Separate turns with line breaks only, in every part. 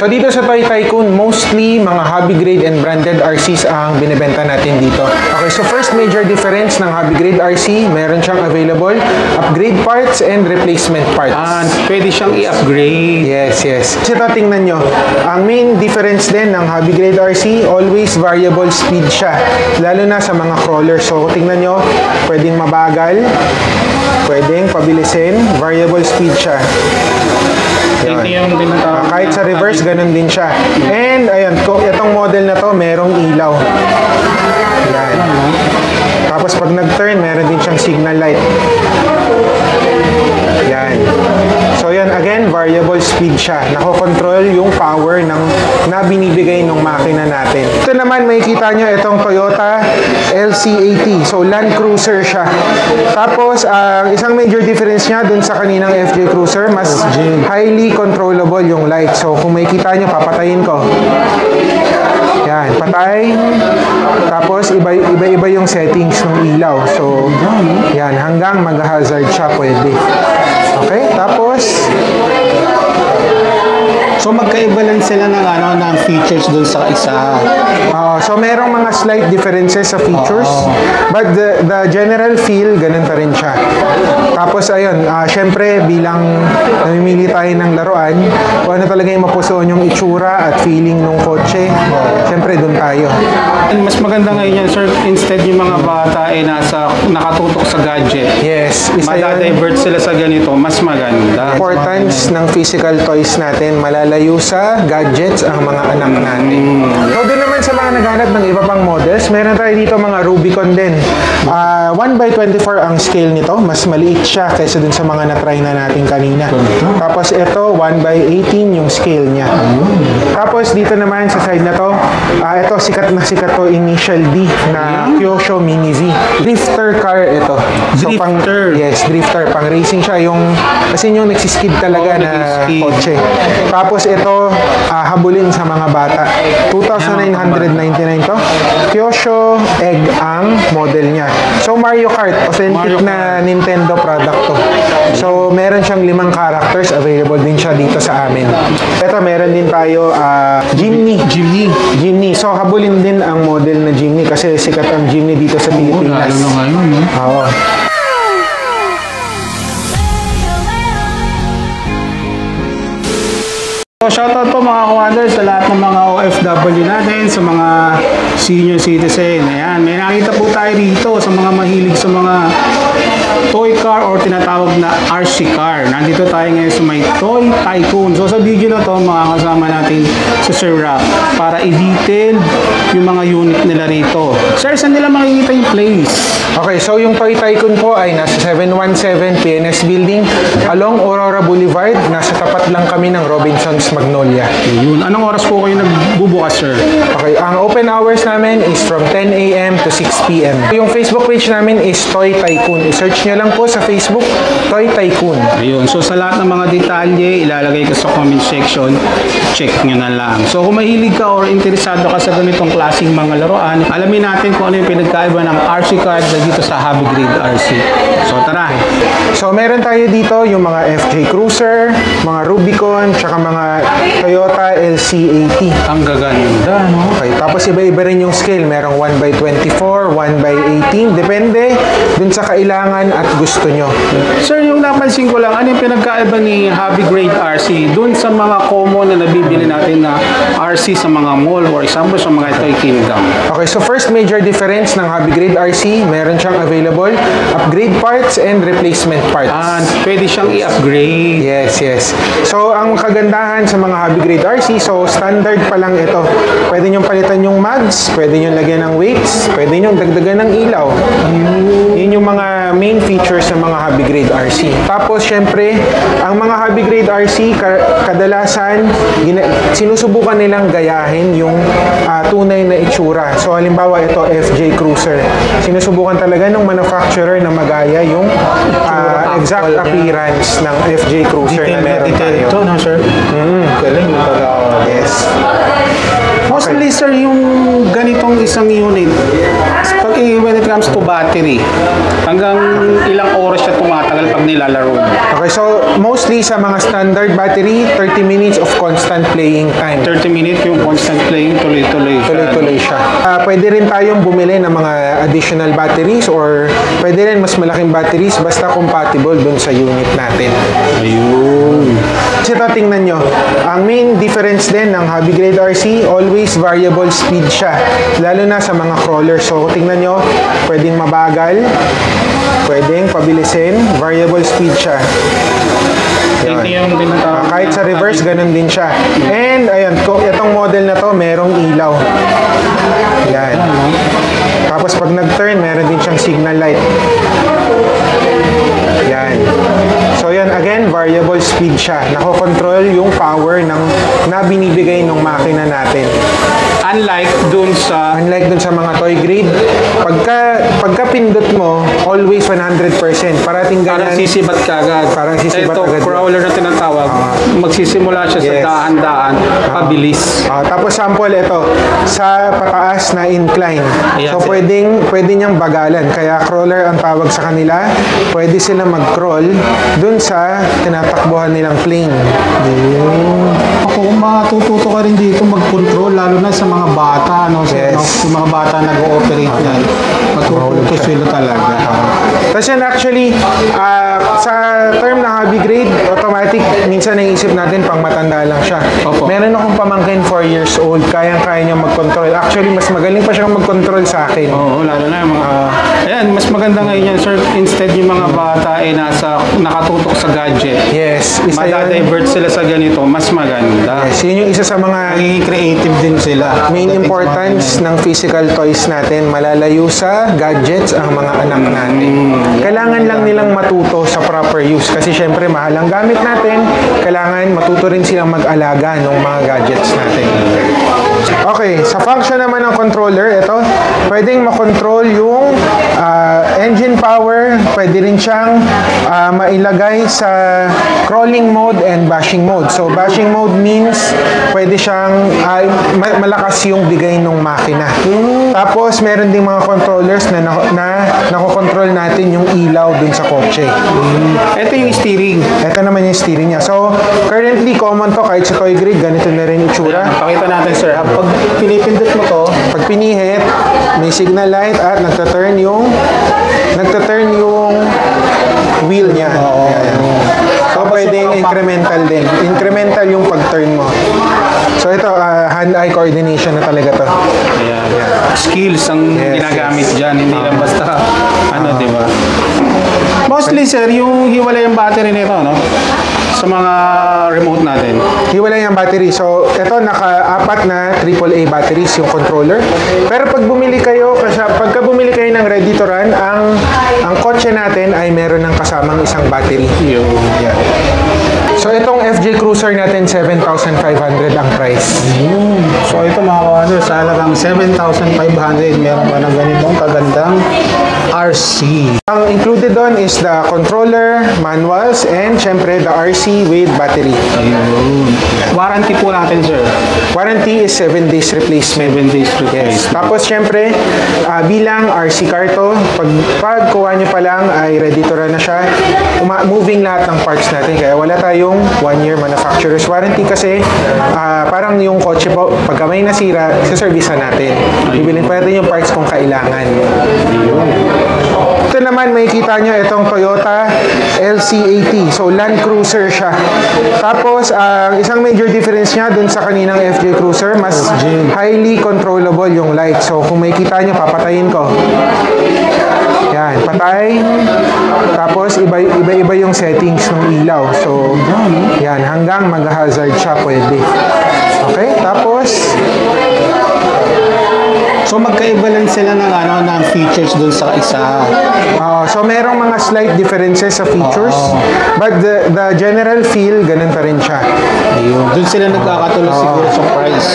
So dito sa Toy Tycoon, mostly mga hobby grade and branded RCs ang binibenta natin dito. Okay, so first major difference ng hobby grade RC, meron siyang available upgrade parts and replacement parts.
Pwede siyang i-upgrade.
Yes, yes. Kasi ito, tingnan nyo, ang main difference din ng hobby grade RC, always variable speed siya. Lalo na sa mga crawler. So tingnan nyo, pwedeng mabagal, pwedeng pabilisin, variable speed siya. Kahit sa reverse, ganun din siya. And, ayun, itong model na to, merong ilaw. Yan. Tapos, pag nag-turn, meron din siyang signal light. Yan. So, yan, again, variable speed siya. Nako-control yung power na binibigay ng makina natin. Ito naman, makikita nyo, itong Toyota LC80. So, Land Cruiser siya. Tapos, isang major difference niya dun sa kaninang FJ Cruiser, mas highly controllable yung light. So, kung makikita nyo, papatayin ko. Yan, patay. Tapos, iba-iba yung settings ng ilaw. So, yan, hanggang mag-hazard siya pwede. Okay, tapos
so magkaiba lang sila ng features dun sa isa.
So merong mga slight differences sa features, but the general feel ganun pa rin siya. Tapos ayun, syempre bilang namimili tayo ng laruan, kung ano talaga yung mapusoon yung itsura at feeling ng kotse, syempre dun tayo.
Mas maganda ngayon yan, sir, instead yung mga bata ay nakatutok sa gadget.
Yes,
madadivert sila sa ganito, mas maganda.
Importance ng physical toys natin, malalayo sa gadgets ang mga anak natin. So doon naman sa mga naghanap ng iba pang models, meron tayo dito mga Rubicon din. 1/24 ang scale nito, mas maliit siya kaysa dun sa mga na-try na natin kanina. Tapos ito, 1/18 yung scale niya. Tapos dito naman sa side na to, ito sikat na sikat to, Initial D na Kyosho Mini Z. Drifter car ito. So,
Drifter?
Yes, drifter. Pang racing siya. Kasi yung nagsiskid talaga na kotse. Tapos ito, habulin sa mga bata. 2,999 to. Kyosho Egg ang model niya. So, Mario Kart. Authentic na Nintendo product to. So, meron siyang 5 characters. Available din siya dito sa amin. Ito, meron din tayo Jimny. So, habulin din ang model na Jimny kasi sikat ang Jimny dito sa Pilipinas.
Lalo na ngayon,
Oo.
So, shoutout po mga kawaders sa lahat ng mga OFW natin, sa mga senior citizen. Ayan, may nakita po tayo dito sa mga mahilig sa mga toy car or tinatawag na RC car. Nandito tayo ngayon sa may Toy Tycoon. So sa video na to, mga kasama natin si Sir Rock para i-detail yung mga unit nila rito. Sir, saan nila makikita yung place?
Okay, so yung Toy Tycoon po ay nasa 717 PNS Building along Aurora Boulevard. Nasa tapat lang kami ng Robinson's Magnolia.
Yun. Anong oras po kayo nagbubukas, sir?
Okay, ang open hours namin is from 10 a.m. to 6 p.m. Yung Facebook page namin is Toy Tycoon. I-search nyo lang po sa Facebook, Toy Tycoon.
Ayun. So sa lahat ng mga detalye, ilalagay ko sa comment section. Check nyo na lang. So kung mahilig ka or interesado ka sa ganitong klaseng mga laruan, alamin natin kung ano yung pinagkaiba ng RC card dito sa hobby grade RC. So tara!
So meron tayo dito yung mga FJ Cruiser, mga Rubicon, tsaka mga Toyota LC80.
Ang gaganda, no?
Okay, tapos iba-iba rin yung scale. Merong 1/24, 1/18. Depende dun sa kailangan at gusto nyo.
Sir, yung napansin ko lang, ano yung pinagkaiba ni hobby grade RC dun sa mga common na nabibili natin na RC sa mga mall, for example, sa mga Toy Kingdom?
Okay, so first major difference ng hobby grade RC, meron siyang available upgrade parts and replacement parts.
Pwede siyang i-upgrade.
Yes, yes. So, ang kagandahan sa mga hobby grade RC, so standard pa lang ito. Pwede nyo palitan yung mags, pwede nyo lagyan ng weights, pwede nyo dagdagan ng ilaw. Yun yung mga main features ng mga hobby grade RC. Tapos, syempre, ang mga hobby grade RC, kadalasan, sinusubukan nilang gayahin yung tunay na itsura. So, halimbawa, ito, FJ Cruiser. Sinusubukan talaga ng manufacturer na magaya yung exact appearance ng FJ Cruiser na meron tayo.
Ito, no, sir?
Galing mo talaga. Yes.
Mostly, sir, yung ganitong isang unit, When it comes to battery, hanggang ilang oras siya tumatagal pag nilalaro mo?
Okay, so mostly sa mga standard battery, 30 minutes of constant playing time.
30 minutes yung constant playing, tuloy-tuloy siya.
Tuloy-tuloy siya. Pwede rin tayong bumili ng mga additional batteries or pwede rin mas malaking batteries basta compatible dun sa unit natin.
Ayun.
Kasi ito, tingnan nyo. Ang main difference din ng Hobby Grade RC, always variable speed siya. Lalo na sa mga crawler. So, tingnan nyo, pwedeng mabagal, pwedeng pabilisin, variable speed siya.
Ito yung tinatawag.
Kahit sa reverse, ganun din siya. And, ayun, itong model na to, merong ilaw. Yan. Tapos, pag nag-turn, meron din siyang signal light. Yan. So, yan, again, variable speed siya. Nako-control yung power na binibigay ng makina natin.
Unlike dun sa
mga toy grade, pagka pindot mo, always 100%. Parating ganyan.
parang sisibat ka agad.
Parang sisibat
ito,
agad.
crawler na tinatawag, magsisimula siya sa
Yes.
dahan-dahan, pabilis.
Tapos sample ito, sa pataas na incline.
Ayan,
So,
sir.
pwede niyang bagalan. Kaya crawler ang tawag sa kanila. Pwede sila mag-crawl dun sa tinatakbuhan nilang plane.
Ako, matututo ka rin dito mag-control, lalo na sa mga bata, no?
Yes.
Yung mga bata nag-ooperate yan. Matututo sila talaga.
Tapos yan actually, sa term na hobby grade, automatic, minsan naisip natin pang matanda lang siya.
Opo.
Meron akong pamangkin 4 years old, kayang-kaya niya mag-control. Actually, mas magaling pa siyang mag-control sa akin.
Oo, lalo na yung mga... ayan, mas maganda ngayon yan, sir. Instead yung mga bata ay nakatutok sa gadget.
Yes, isa yun.
Madadivert sila sa ganito, mas maganda.
Yes, yun yung isa sa mga
Magiging creative din sila.
main importance ng physical toys natin. Malalayo sa gadgets ang mga anak natin. Kailangan lang nilang matuto sa proper use. Kasi syempre, mahal ang gamit natin. Kailangan matuto rin silang mag-alaga ng mga gadgets natin. Okay, sa function naman ng controller, ito, pwedeng makontrol yung engine power. Pwede rin siyang mailagay sa crawling mode and bashing mode. So, bashing mode means pwede siyang malakas yung bigay ng makina. Tapos, meron ding mga controllers na nakokontrol natin yung ilaw dun sa kotse.
Ito yung steering.
Ito naman yung steering niya. So, currently, common to kahit sa toy grade, ganito na rin itsura.
Pakita natin, sir. Pag pinipindot mo to,
Pag pinihit, may signal light at nagta-turn yung wheel niya. Ayan. So, pwedeng incremental din. Incremental yung pag-turn mo. So, ito, hand-eye coordination na talaga to.
ayan. Skills ang
Yes,
ginagamit dyan. Hindi lang basta, di ba? Mostly, sir, yung hiwalay yung battery nito, no? Sa mga remote natin.
Hiwalay ang battery. So, ito, naka-apat na AAA batteries yung controller. Pero pag bumili kayo, pagka bumili kayo ng ready to run, ang kotse natin ay meron ng kasamang isang battery.
Yung,
Yan. So, itong FJ Cruiser natin, 7,500 ang price.
So ito mga kawander, sa halagang 7,500, meron pa ng ganitong kagandang RC.
Ang included doon is the controller, manuals, and syempre the RC with battery.
Ayun. Warranty po natin, sir.
Warranty is 7 days replacement.
7 days
Yes.
replacement.
Tapos syempre, bilang RC car to, pag kuha nyo pa lang ay ready to run na siya. Moving lahat ng parts natin. Kaya wala tayong 1-year manufacturer's warranty kasi parang yung kotse po, pagka may nasira, sa-servicean natin. Bibilin pa natin yung parts kung kailangan. Ito naman, makikita nyo itong Toyota LC80. So, Land Cruiser siya. Tapos, isang major difference niya dun sa kaninang FJ Cruiser, mas highly controllable yung light. So, kung makikita nyo, papatayin ko. Yan, patay. Tapos, iba-iba yung settings ng ilaw. So, yan, hanggang mag-hazard siya pwede. Okay, tapos,
So magkaiba lang sila ng features dun sa isa.
so merong mga slight differences sa features, but the general feel, ganun pa rin siya.
Ayun. Dun sila nagkakatulog siguro sa price.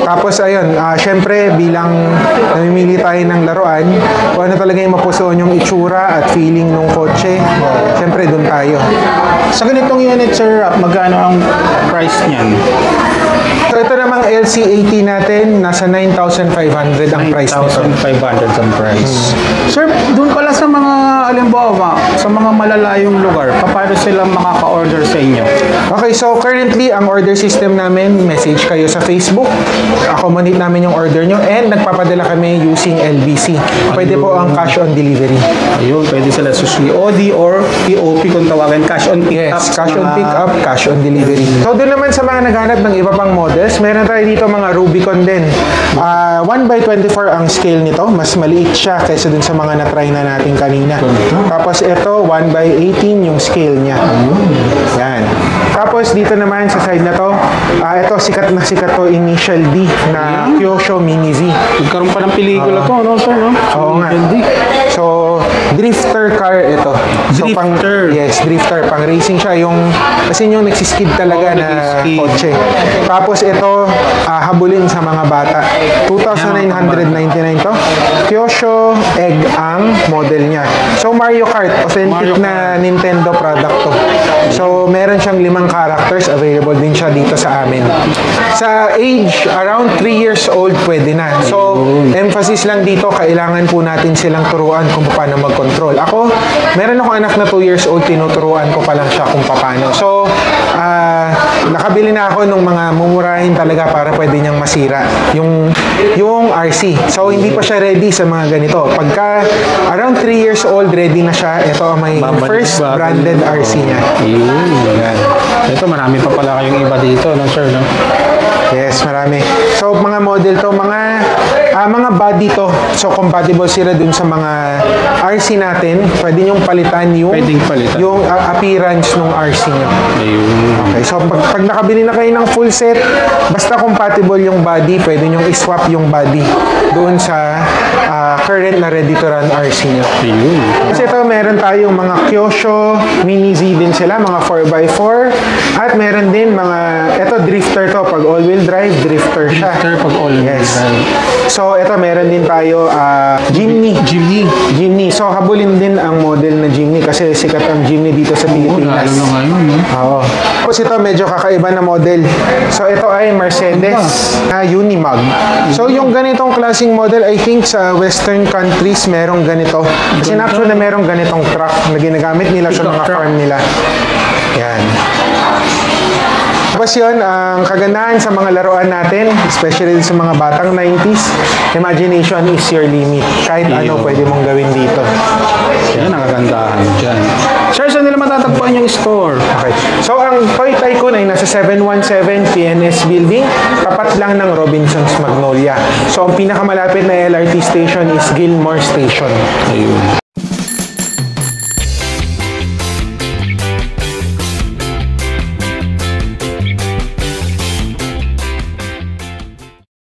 Tapos ayun, syempre bilang namimili tayo ng laruan, kung ano talaga yung mapusoon yung itsura at feeling ng kotse, syempre dun tayo.
Sa ganitong unit, sir, magkano ang price niyan?
So ito namang LC80 natin, nasa 9,500 ang price nito.
9,500 ang price. Sir, doon pala sa mga, alimbawa, sa mga malalayong lugar, paano sila makaka-order sa inyo?
Okay, so currently, ang order system namin, message kayo sa Facebook, accommodate namin yung order nyo, and nagpapadala kami using LBC. Pwede po ang cash on delivery.
Ayun, pwede sila sa COD or POP kung tawagin, cash on pick up.
Yes, cash on pick up, cash on delivery. So doon naman sa mga naghanap ng iba pang models, meron tayo dito mga Rubicon din. 1x24 ang scale nito, mas maliit siya kaysa dun sa mga na-try na natin kanina. Tapos ito, 1x18 yung scale niya. Yan. Tapos dito naman sa side na to, ito sikat na sikat to, Initial D na Kyosho Mini Z.
Nagkaroon pa ng pelikula to, no, sir, no?
Oo nga. So, drifter car ito. So,
Drifter.
Yes, drifter. Pang racing siya. Kasi yung nagsiskid talaga na
nagsiskid.
kotse. Tapos ito, habulin sa mga bata. 2,999 to. Kyosho Egg ang model niya. So, Mario Kart. Authentic na Nintendo product to. So, meron siyang 5 characters. Available din siya dito sa amin. Sa age, around 3 years old, pwede na. So, emphasis lang dito, kailangan po natin silang turuan kung paano mag-control. Ako, meron akong anak na 2 years old, tinuturuan ko pa lang siya kung paano. So, nakabili na ako ng mga mumurahin talaga para pwede niyang masira yung RC. So, hindi pa siya ready sa mga ganito. Pagka around 3 years old, ready na siya. Ito ang may first branded RC niya.
Yan. Ito, marami pa pala kayong iba dito, no, sir, no?
Yes, marami. So, mga model to, mga body to. So, compatible sila dun sa mga RC natin. Pwede nyong palitan yung appearance ng RC nyo. Okay, so pag nakabili na kayo ng full set, basta compatible yung body, pwede nyong iswap yung body doon sa current na ready to run RC nyo. Kasi ito, meron tayong mga Kyosho Mini Z din sila, mga 4x4. At meron din mga, ito drifter to, pag all-wheel drive, drifter siya.
Drifter pag all-wheel drive.
So, ito meron din tayo Jimny. So, habulin din ang model na Jimny kasi sikat ang Jimny dito sa Pilipinas.
Lalo na ngayon, no?
Oo. Tapos ito, medyo kakaiba na model. So, ito ay Mercedes na Unimog. So, yung ganitong klaseng model, I think sa Western countries, merong ganito. Kasi actually na merong ganitong truck na ginagamit nila sa mga farm nila. Yan. Tapos yun, ang kagandahan sa mga laruan natin, especially sa mga batang 90s, imagination is your limit. Kahit ano pwede mong gawin dito.
Yan ang kagandahan dyan. Sir, saan nila matatagpuan yung store?
Okay. So, ang Toy Tycoon ay nasa 717 PNS Building, tapat lang ng Robinsons Magnolia. So, ang pinakamalapit na LRT station is Gilmore Station.
Ayun.